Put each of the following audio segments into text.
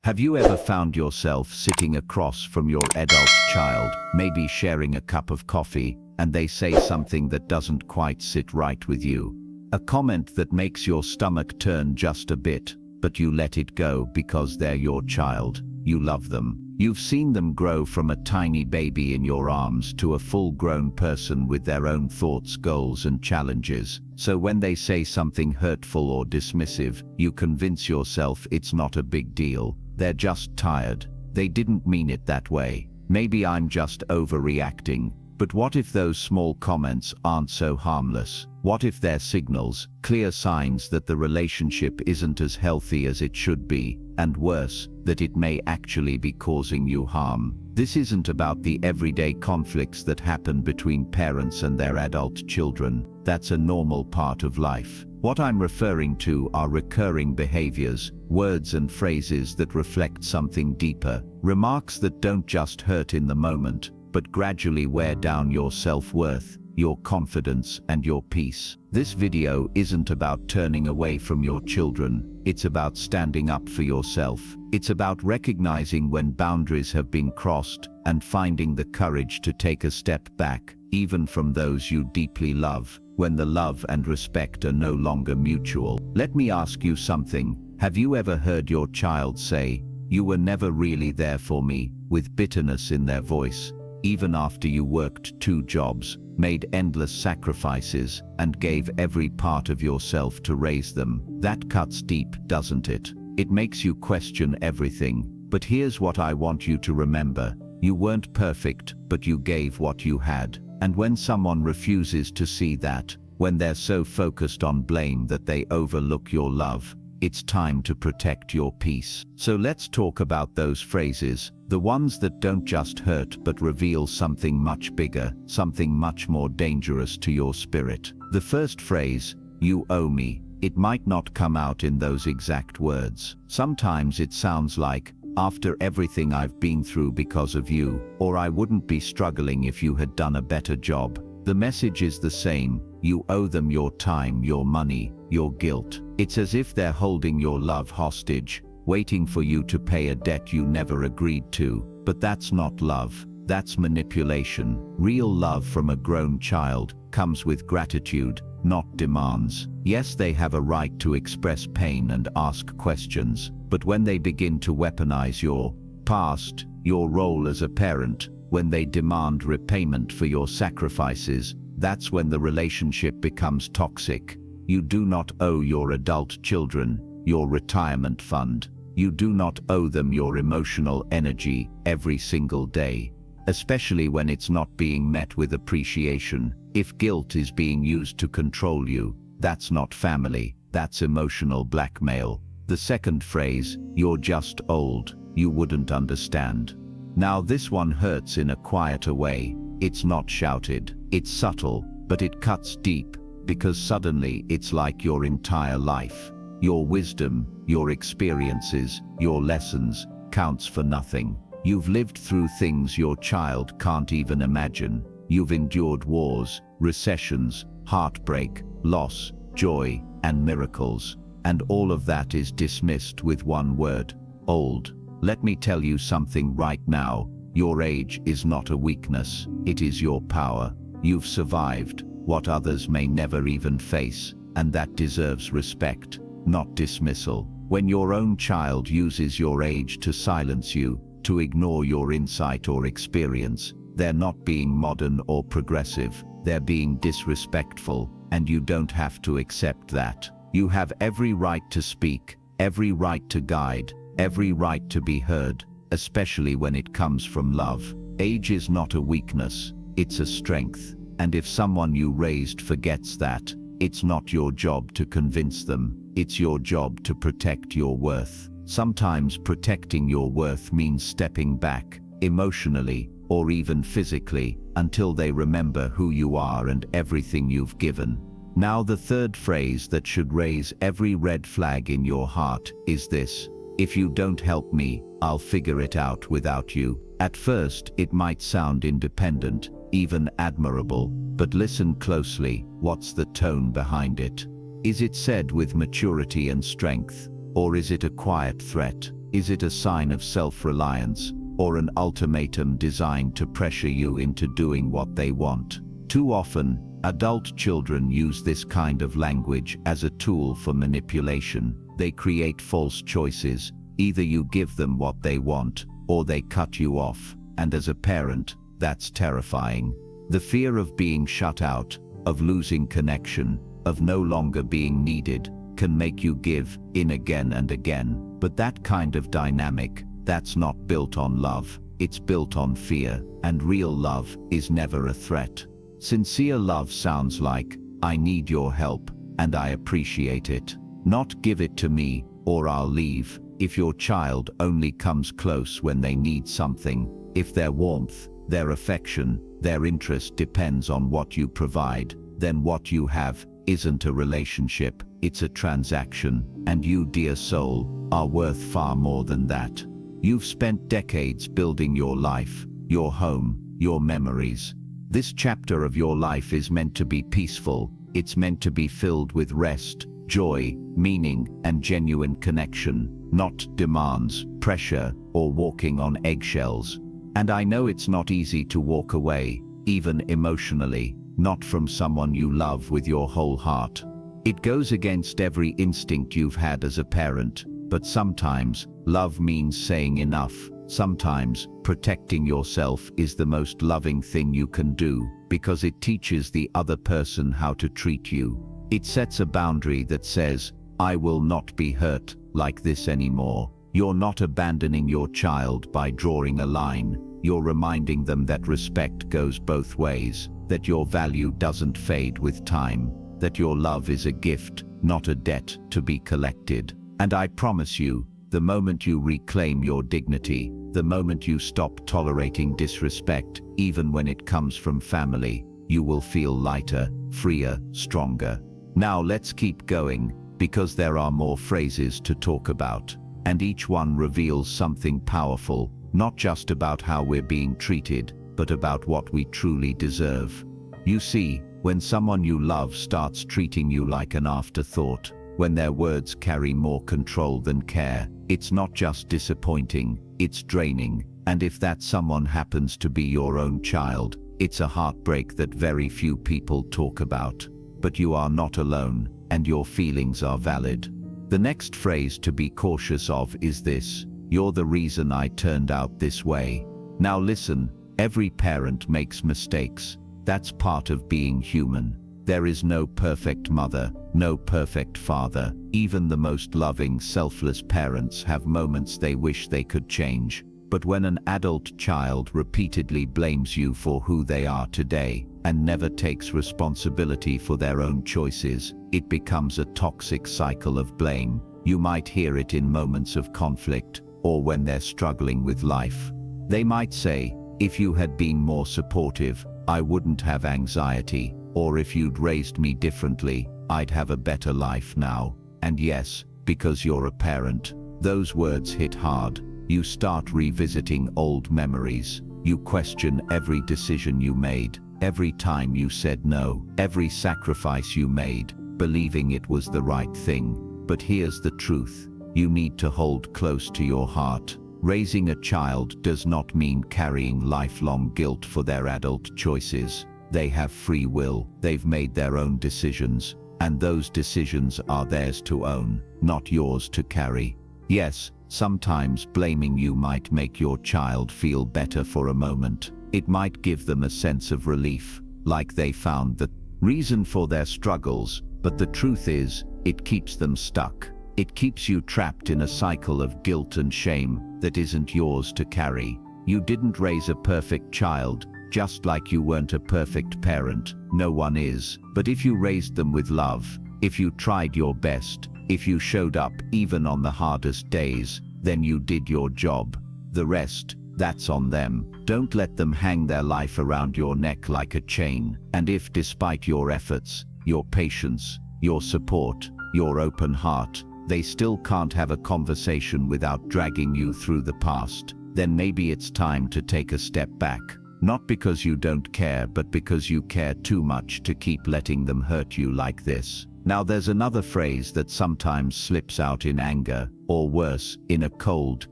Have you ever found yourself sitting across from your adult child, maybe sharing a cup of coffee, and they say something that doesn't quite sit right with you? A comment that makes your stomach turn just a bit, but you let it go because they're your child. You love them. You've seen them grow from a tiny baby in your arms to a full-grown person with their own thoughts, goals, and challenges. So when they say something hurtful or dismissive, you convince yourself it's not a big deal. They're just tired. They didn't mean it that way. Maybe I'm just overreacting. But what if those small comments aren't so harmless? What if they're signals, clear signs that the relationship isn't as healthy as it should be, and worse, that it may actually be causing you harm? This isn't about the everyday conflicts that happen between parents and their adult children. That's a normal part of life. What I'm referring to are recurring behaviors, words and phrases that reflect something deeper, remarks that don't just hurt in the moment, but gradually wear down your self-worth, your confidence, and your peace. This video isn't about turning away from your children. It's about standing up for yourself. It's about recognizing when boundaries have been crossed and finding the courage to take a step back, even from those you deeply love, when the love and respect are no longer mutual. Let me ask you something. Have you ever heard your child say, "You were never really there for me," with bitterness in their voice, even after you worked 2 jobs, made endless sacrifices, and gave every part of yourself to raise them? That cuts deep, doesn't it? It makes you question everything. But here's what I want you to remember. You weren't perfect, but you gave what you had. And when someone refuses to see that, when they're so focused on blame that they overlook your love, it's time to protect your peace. So let's talk about those phrases, the ones that don't just hurt but reveal something much bigger, something much more dangerous to your spirit. The first phrase, "You owe me," it might not come out in those exact words. Sometimes it sounds like, "After everything I've been through because of you," or "I wouldn't be struggling if you had done a better job." The message is the same. You owe them your time, your money, your guilt. It's as if they're holding your love hostage, waiting for you to pay a debt you never agreed to. But that's not love. That's manipulation. Real love from a grown child comes with gratitude, not demands. Yes, they have a right to express pain and ask questions, but when they begin to weaponize your past, your role as a parent, when they demand repayment for your sacrifices, that's when the relationship becomes toxic. You do not owe your adult children your retirement fund. You do not owe them your emotional energy every single day, especially when it's not being met with appreciation. If guilt is being used to control you, that's not family, that's emotional blackmail. The second phrase, "You're just old, you wouldn't understand." Now this one hurts in a quieter way. It's not shouted, it's subtle, but it cuts deep, because suddenly it's like your entire life, your wisdom, your experiences, your lessons, counts for nothing. You've lived through things your child can't even imagine. You've endured wars, recessions, heartbreak, loss, joy, and miracles. And all of that is dismissed with one word: old. Let me tell you something right now. Your age is not a weakness, it is your power. You've survived what others may never even face, and that deserves respect, not dismissal. When your own child uses your age to silence you, to ignore your insight or experience, they're not being modern or progressive, they're being disrespectful, and you don't have to accept that. You have every right to speak, every right to guide, every right to be heard, especially when it comes from love. Age is not a weakness, it's a strength. And if someone you raised forgets that, it's not your job to convince them, it's your job to protect your worth. Sometimes protecting your worth means stepping back, emotionally, or even physically, until they remember who you are and everything you've given. Now the third phrase that should raise every red flag in your heart is this: "If you don't help me, I'll figure it out without you." At first, it might sound independent, even admirable, but listen closely. What's the tone behind it? Is it said with maturity and strength, or is it a quiet threat? Is it a sign of self-reliance, or an ultimatum designed to pressure you into doing what they want? Too often, adult children use this kind of language as a tool for manipulation. They create false choices. Either you give them what they want, or they cut you off. And as a parent, that's terrifying. The fear of being shut out, of losing connection, of no longer being needed, can make you give in again and again. But that kind of dynamic, that's not built on love. It's built on fear, and real love is never a threat. Sincere love sounds like, I need your help, and I appreciate it. Not give it to me, or I'll leave. If your child only comes close when they need something, if their warmth, their affection, their interest depends on what you provide, then what you have isn't a relationship, it's a transaction, and you, dear soul, are worth far more than that. You've spent decades building your life, your home, your memories. This chapter of your life is meant to be peaceful. It's meant to be filled with rest, joy, meaning, and genuine connection, not demands, pressure, or walking on eggshells. And I know it's not easy to walk away, even emotionally, not from someone you love with your whole heart. It goes against every instinct you've had as a parent, but sometimes love means saying enough. Sometimes protecting yourself is the most loving thing you can do, because it teaches the other person how to treat you. It sets a boundary that says, I will not be hurt like this anymore. You're not abandoning your child by drawing a line. You're reminding them that respect goes both ways, that your value doesn't fade with time, that your love is a gift, not a debt to be collected. And I promise you, the moment you reclaim your dignity, the moment you stop tolerating disrespect, even when it comes from family, you will feel lighter, freer, stronger. Now let's keep going, because there are more phrases to talk about, and each one reveals something powerful, not just about how we're being treated, but about what we truly deserve. You see, when someone you love starts treating you like an afterthought, when their words carry more control than care, it's not just disappointing, it's draining. And if that someone happens to be your own child, it's a heartbreak that very few people talk about. But you are not alone, and your feelings are valid. The next phrase to be cautious of is this: you're the reason I turned out this way. Now listen, every parent makes mistakes. That's part of being human. There is no perfect mother, no perfect father. Even the most loving, selfless parents have moments they wish they could change. But when an adult child repeatedly blames you for who they are today, and never takes responsibility for their own choices, it becomes a toxic cycle of blame. You might hear it in moments of conflict, or when they're struggling with life. They might say, if you had been more supportive, I wouldn't have anxiety, or if you'd raised me differently, I'd have a better life now. And yes, because you're a parent, those words hit hard. You start revisiting old memories. You question every decision you made, every time you said no, every sacrifice you made, believing it was the right thing. But here's the truth: you need to hold close to your heart. Raising a child does not mean carrying lifelong guilt for their adult choices. They have free will, they've made their own decisions, and those decisions are theirs to own, not yours to carry. Yes, sometimes blaming you might make your child feel better for a moment. It might give them a sense of relief, like they found the reason for their struggles, but the truth is, it keeps them stuck. It keeps you trapped in a cycle of guilt and shame that isn't yours to carry. You didn't raise a perfect child, just like you weren't a perfect parent. No one is. But if you raised them with love, if you tried your best, if you showed up even on the hardest days, then you did your job. The rest, that's on them. Don't let them hang their life around your neck like a chain. And if, despite your efforts, your patience, your support, your open heart, they still can't have a conversation without dragging you through the past, then maybe it's time to take a step back. Not because you don't care, but because you care too much to keep letting them hurt you like this. Now there's another phrase that sometimes slips out in anger, or worse, in a cold,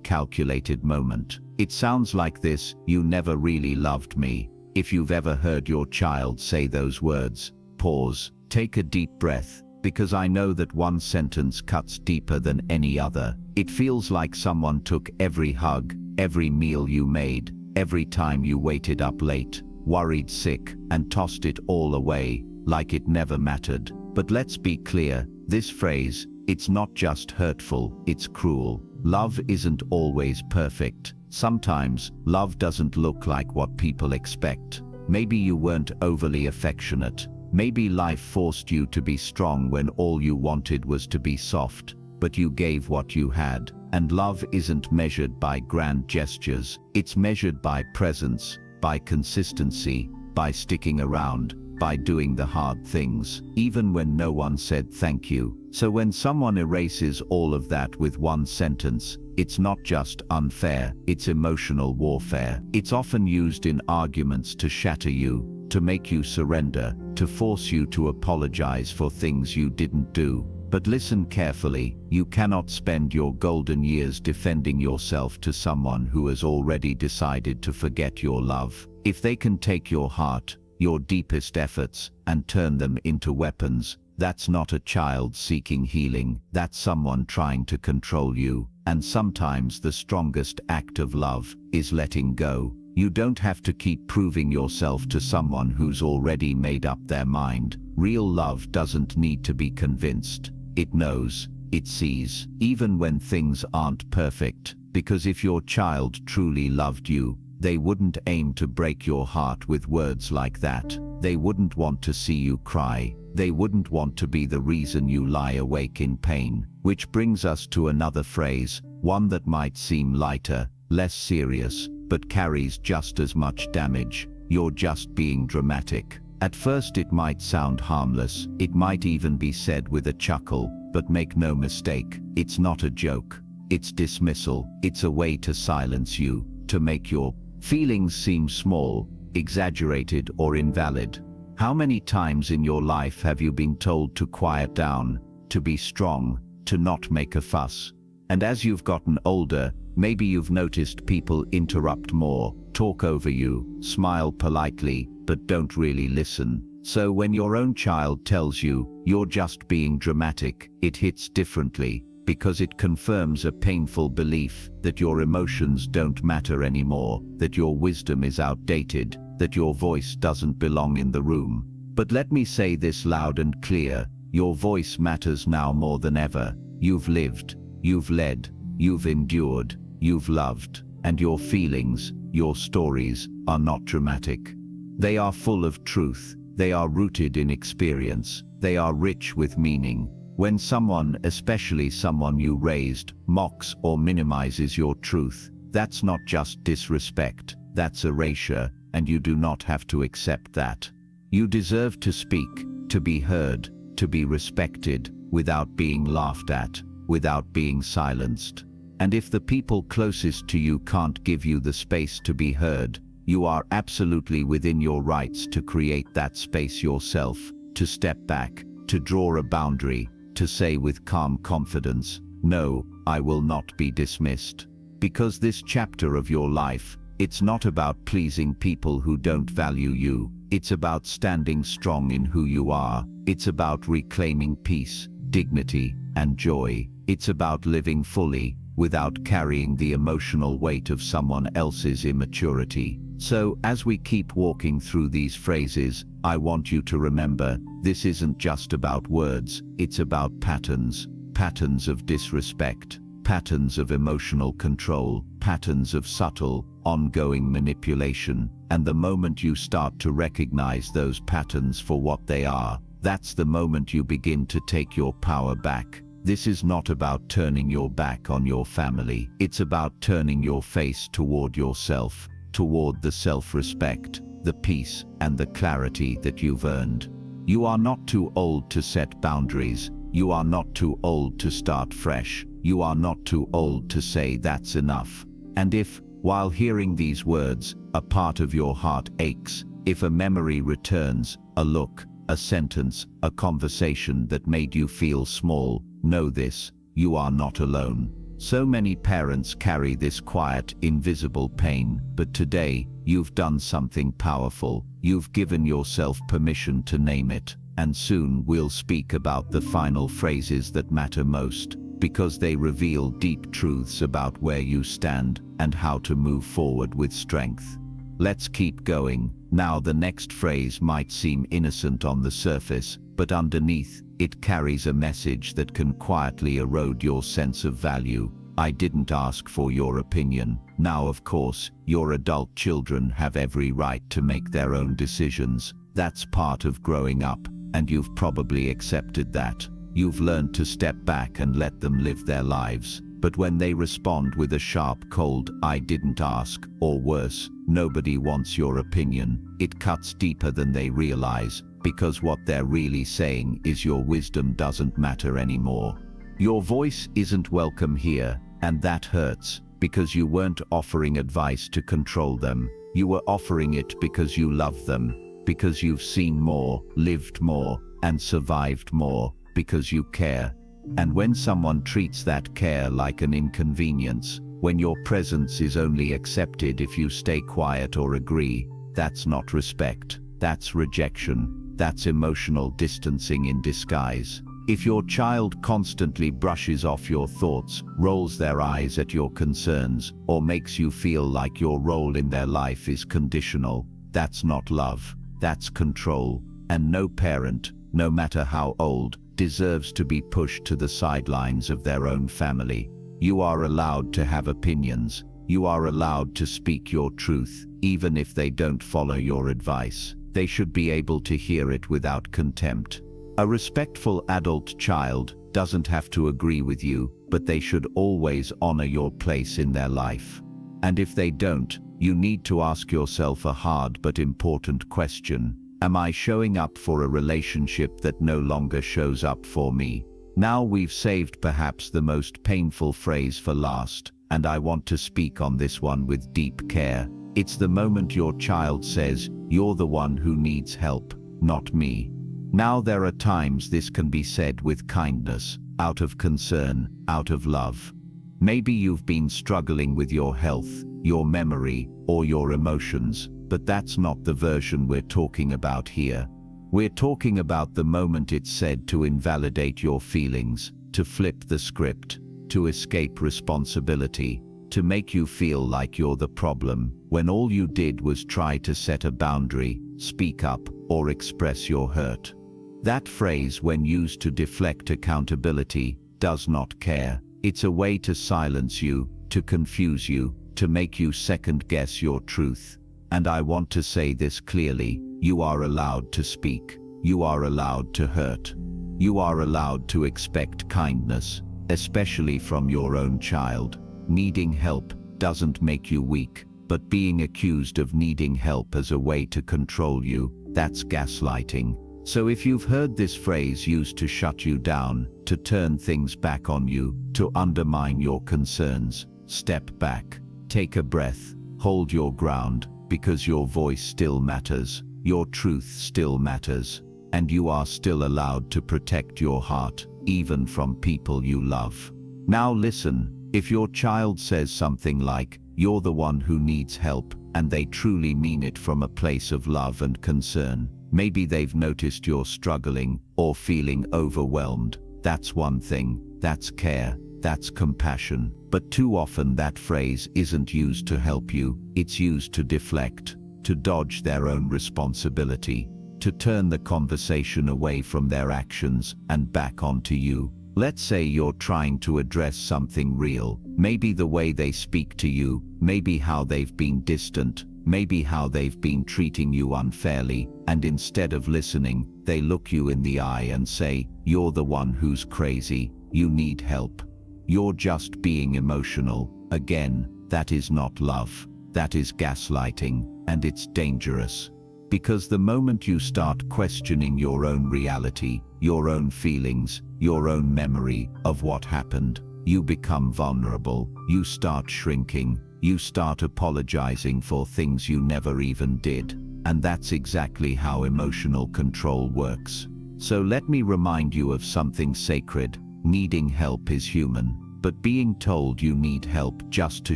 calculated moment. It sounds like this: "You never really loved me." If you've ever heard your child say those words, pause, take a deep breath, because I know that one sentence cuts deeper than any other. It feels like someone took every hug, every meal you made, every time you waited up late, worried sick, and tossed it all away, like it never mattered. But let's be clear, this phrase, it's not just hurtful, it's cruel. Love isn't always perfect. Sometimes, love doesn't look like what people expect. Maybe you weren't overly affectionate. Maybe life forced you to be strong when all you wanted was to be soft, but you gave what you had. And love isn't measured by grand gestures. It's measured by presence, by consistency, by sticking around, by doing the hard things, even when no one said thank you. So when someone erases all of that with one sentence, it's not just unfair, it's emotional warfare. It's often used in arguments to shatter you, to make you surrender, to force you to apologize for things you didn't do. But listen carefully, you cannot spend your golden years defending yourself to someone who has already decided to forget your love. If they can take your heart, your deepest efforts, and turn them into weapons, that's not a child seeking healing, that's someone trying to control you. And sometimes the strongest act of love is letting go. You don't have to keep proving yourself to someone who's already made up their mind. Real love doesn't need to be convinced. It knows, it sees, even when things aren't perfect. Because if your child truly loved you, they wouldn't aim to break your heart with words like that. They wouldn't want to see you cry. They wouldn't want to be the reason you lie awake in pain. Which brings us to another phrase, one that might seem lighter, less serious, but carries just as much damage. You're just being dramatic. At first it might sound harmless, it might even be said with a chuckle, but make no mistake, it's not a joke. It's dismissal. It's a way to silence you, to make your feelings seem small, exaggerated, or invalid. How many times in your life have you been told to quiet down, to be strong, to not make a fuss? And as you've gotten older, maybe you've noticed people interrupt more, talk over you, smile politely, but don't really listen. So when your own child tells you, you're just being dramatic, it hits differently, because it confirms a painful belief that your emotions don't matter anymore, that your wisdom is outdated, that your voice doesn't belong in the room. But let me say this loud and clear, your voice matters now more than ever. You've lived, you've led, you've endured, you've loved, and your feelings, your stories, are not dramatic. They are full of truth, they are rooted in experience, they are rich with meaning. When someone, especially someone you raised, mocks or minimizes your truth, that's not just disrespect, that's erasure, and you do not have to accept that. You deserve to speak, to be heard, to be respected, without being laughed at, without being silenced. And if the people closest to you can't give you the space to be heard, you are absolutely within your rights to create that space yourself, to step back, to draw a boundary, to say with calm confidence, "No, I will not be dismissed." Because this chapter of your life, it's not about pleasing people who don't value you. It's about standing strong in who you are. It's about reclaiming peace, dignity, and joy. It's about living fully, without carrying the emotional weight of someone else's immaturity. So, as we keep walking through these phrases, I want you to remember, this isn't just about words, it's about patterns. Patterns of disrespect, patterns of emotional control, patterns of subtle, ongoing manipulation. And the moment you start to recognize those patterns for what they are, that's the moment you begin to take your power back. This is not about turning your back on your family. It's about turning your face toward yourself, toward the self-respect, the peace, and the clarity that you've earned. You are not too old to set boundaries. You are not too old to start fresh. You are not too old to say that's enough. And if, while hearing these words, a part of your heart aches, if a memory returns, a look, a sentence, a conversation that made you feel small. Know this, you are not alone. So many parents carry this quiet, invisible pain, but today, you've done something powerful. You've given yourself permission to name it. And soon we'll speak about the final phrases that matter most, because they reveal deep truths about where you stand and how to move forward with strength. Let's keep going. Now, the next phrase might seem innocent on the surface, but underneath, it carries a message that can quietly erode your sense of value. I didn't ask for your opinion. Now, of course, your adult children have every right to make their own decisions. That's part of growing up, and you've probably accepted that. You've learned to step back and let them live their lives. But when they respond with a sharp, cold, "I didn't ask," or worse, "Nobody wants your opinion," it cuts deeper than they realize, because what they're really saying is your wisdom doesn't matter anymore. Your voice isn't welcome here, and that hurts, because you weren't offering advice to control them. You were offering it because you love them, because you've seen more, lived more, and survived more, because you care. And when someone treats that care like an inconvenience, when your presence is only accepted if you stay quiet or agree, that's not respect. That's rejection. That's emotional distancing in disguise. If your child constantly brushes off your thoughts, rolls their eyes at your concerns, or makes you feel like your role in their life is conditional, that's not love. That's control. And no parent, no matter how old, deserves to be pushed to the sidelines of their own family. You are allowed to have opinions. You are allowed to speak your truth, even if they don't follow your advice. They should be able to hear it without contempt. A respectful adult child doesn't have to agree with you, but they should always honor your place in their life. And if they don't, you need to ask yourself a hard but important question. Am I showing up for a relationship that no longer shows up for me? Now we've saved perhaps the most painful phrase for last, and I want to speak on this one with deep care. It's the moment your child says, "You're the one who needs help, not me." Now there are times this can be said with kindness, out of concern, out of love. Maybe you've been struggling with your health, your memory, or your emotions, but that's not the version we're talking about here. We're talking about the moment it's said to invalidate your feelings, to flip the script, to escape responsibility, to make you feel like you're the problem, when all you did was try to set a boundary, speak up, or express your hurt. That phrase, when used to deflect accountability, does not care. It's a way to silence you, to confuse you, to make you second-guess your truth. And I want to say this clearly: you are allowed to speak. You are allowed to hurt. You are allowed to expect kindness, especially from your own child. Needing help doesn't make you weak, but being accused of needing help as a way to control you, that's gaslighting. So if you've heard this phrase used to shut you down, to turn things back on you, to undermine your concerns, step back, take a breath, hold your ground, because your voice still matters, your truth still matters, and you are still allowed to protect your heart, even from people you love. Now listen, if your child says something like, "You're the one who needs help," and they truly mean it from a place of love and concern, maybe they've noticed you're struggling or feeling overwhelmed. That's one thing. That's care. That's compassion. But too often that phrase isn't used to help you. It's used to deflect, to dodge their own responsibility, to turn the conversation away from their actions and back onto you. Let's say you're trying to address something real. Maybe the way they speak to you, maybe how they've been distant, maybe how they've been treating you unfairly, and instead of listening, they look you in the eye and say, "You're the one who's crazy. You need help. You're just being emotional." Again, that is not love. That is gaslighting, and it's dangerous. Because the moment you start questioning your own reality, your own feelings, your own memory of what happened, you become vulnerable. You start shrinking. You start apologizing for things you never even did. And that's exactly how emotional control works. So let me remind you of something sacred. Needing help is human, but being told you need help just to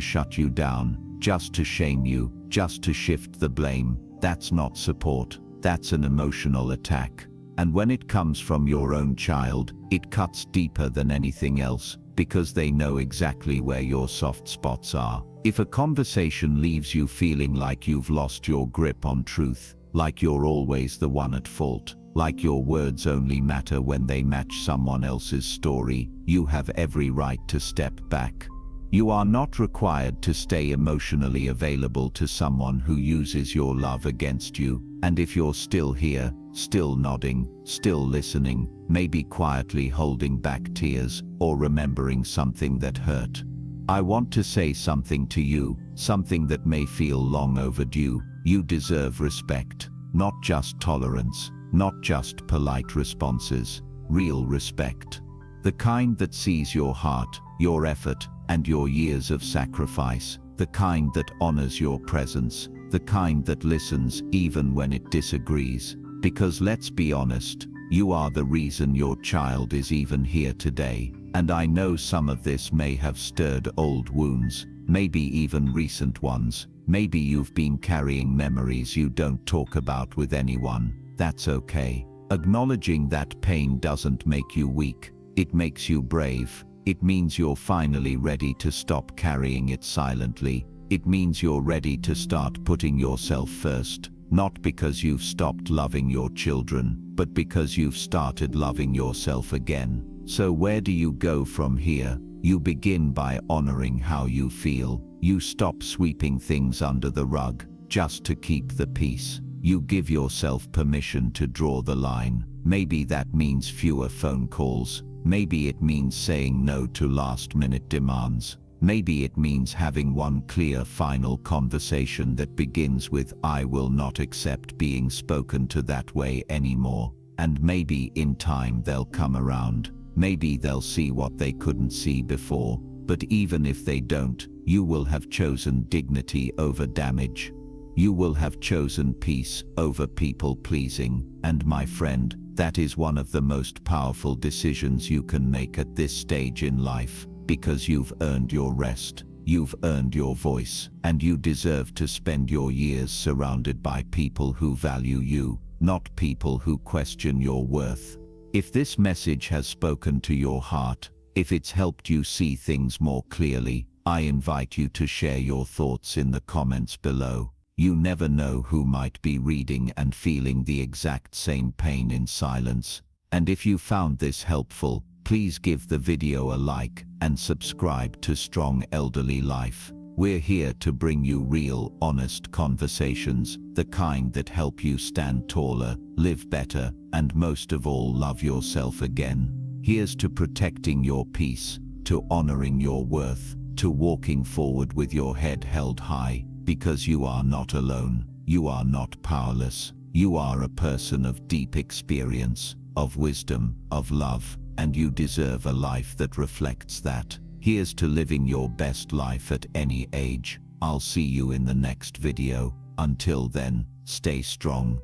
shut you down, just to shame you, just to shift the blame, that's not support. That's an emotional attack. And when it comes from your own child, it cuts deeper than anything else, because they know exactly where your soft spots are. If a conversation leaves you feeling like you've lost your grip on truth, like you're always the one at fault, like your words only matter when they match someone else's story, you have every right to step back. You are not required to stay emotionally available to someone who uses your love against you. And if you're still here, still nodding, still listening, maybe quietly holding back tears, or remembering something that hurt, I want to say something to you, something that may feel long overdue. You deserve respect, not just tolerance, not just polite responses, real respect. The kind that sees your heart, your effort, and your years of sacrifice, the kind that honors your presence, the kind that listens even when it disagrees. Because let's be honest, you are the reason your child is even here today. And I know some of this may have stirred old wounds, maybe even recent ones. Maybe you've been carrying memories you don't talk about with anyone. That's okay. Acknowledging that pain doesn't make you weak. It makes you brave. It means you're finally ready to stop carrying it silently. It means you're ready to start putting yourself first. Not because you've stopped loving your children, but because you've started loving yourself again. So where do you go from here? You begin by honoring how you feel. You stop sweeping things under the rug just to keep the peace. You give yourself permission to draw the line. Maybe that means fewer phone calls. Maybe it means saying no to last-minute demands. Maybe it means having one clear final conversation that begins with "I will not accept being spoken to that way anymore." And maybe in time they'll come around. Maybe they'll see what they couldn't see before. But even if they don't, you will have chosen dignity over damage. You will have chosen peace over people-pleasing. And my friend, that is one of the most powerful decisions you can make at this stage in life. Because you've earned your rest, you've earned your voice, and you deserve to spend your years surrounded by people who value you, not people who question your worth. If this message has spoken to your heart, if it's helped you see things more clearly, I invite you to share your thoughts in the comments below. You never know who might be reading and feeling the exact same pain in silence. And if you found this helpful, please give the video a like and subscribe to Strong Elderly Life. We're here to bring you real, honest conversations, the kind that help you stand taller, live better, and most of all love yourself again. Here's to protecting your peace, to honoring your worth, to walking forward with your head held high, because you are not alone, you are not powerless, you are a person of deep experience, of wisdom, of love, and you deserve a life that reflects that. Here's to living your best life at any age. I'll see you in the next video. Until then, stay strong.